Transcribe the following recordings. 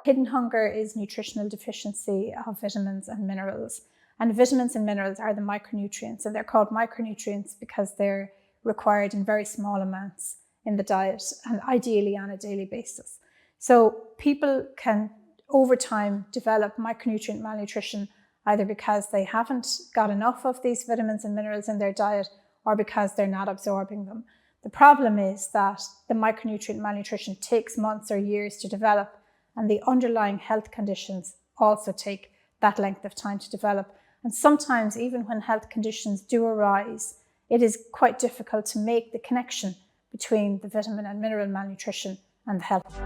Hidden hunger is nutritional deficiency of vitamins and minerals. And vitamins and minerals are the micronutrients, and they're called micronutrients because they're required in very small amounts in the diet and ideally on a daily basis. So people can over time develop micronutrient malnutrition either because they haven't got enough of these vitamins and minerals in their diet or because they're not absorbing them. The problem is that the micronutrient malnutrition takes months or years to develop, and the underlying health conditions also take that length of time to develop. And sometimes even when health conditions do arise, it is quite difficult to make the connection between the vitamin and mineral malnutrition and the health.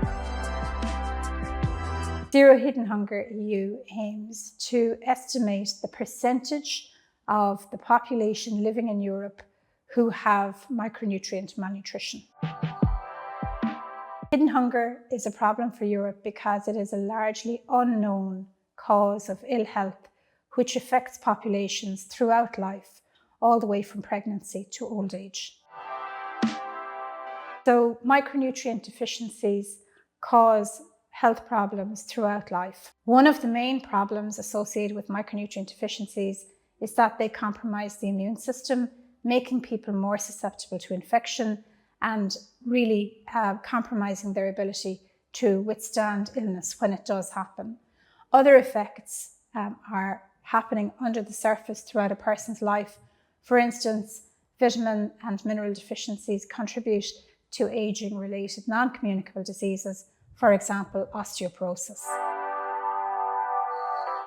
Zero Hidden Hunger EU aims to estimate the percentage of the population living in Europe who have micronutrient malnutrition. Hidden hunger is a problem for Europe because it is a largely unknown cause of ill health which affects populations throughout life, all the way from pregnancy to old age. So micronutrient deficiencies cause health problems throughout life. One of the main problems associated with micronutrient deficiencies is that they compromise the immune system, making people more susceptible to infection and really compromising their ability to withstand illness when it does happen. Other effects are happening under the surface throughout a person's life. For instance, vitamin and mineral deficiencies contribute to aging-related non-communicable diseases, for example, osteoporosis.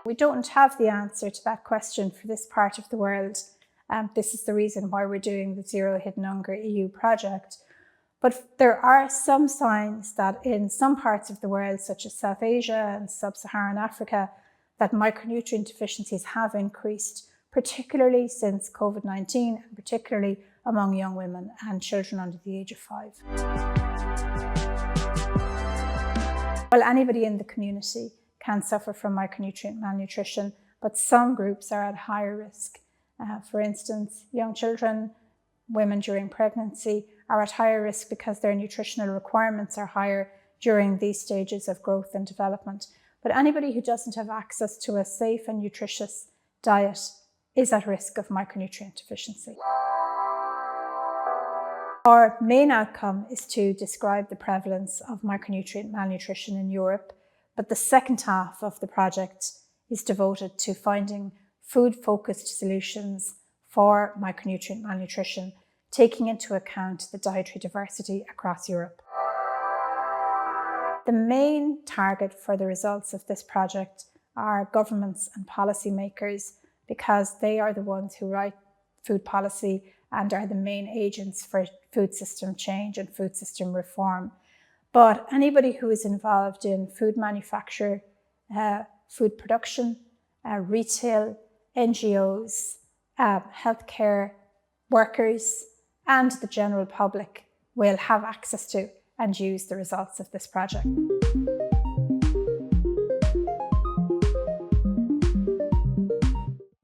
We don't have the answer to that question for this part of the world. This is the reason why we're doing the Zero Hidden Hunger EU project. But there are some signs that in some parts of the world, such as South Asia and Sub-Saharan Africa, that micronutrient deficiencies have increased, particularly since COVID-19 and particularly among young women and children under the age of 5. Well, anybody in the community can suffer from micronutrient malnutrition, but some groups are at higher risk. For instance, young children, women during pregnancy are at higher risk because their nutritional requirements are higher during these stages of growth and development. But anybody who doesn't have access to a safe and nutritious diet is at risk of micronutrient deficiency. Our main outcome is to describe the prevalence of micronutrient malnutrition in Europe, but the second half of the project is devoted to finding food-focused solutions for micronutrient malnutrition, taking into account the dietary diversity across Europe. The main target for the results of this project are governments and policymakers, because they are the ones who write food policy and are the main agents for food system change and food system reform. But anybody who is involved in food manufacture, food production, retail, NGOs, healthcare workers, and the general public will have access to and use the results of this project.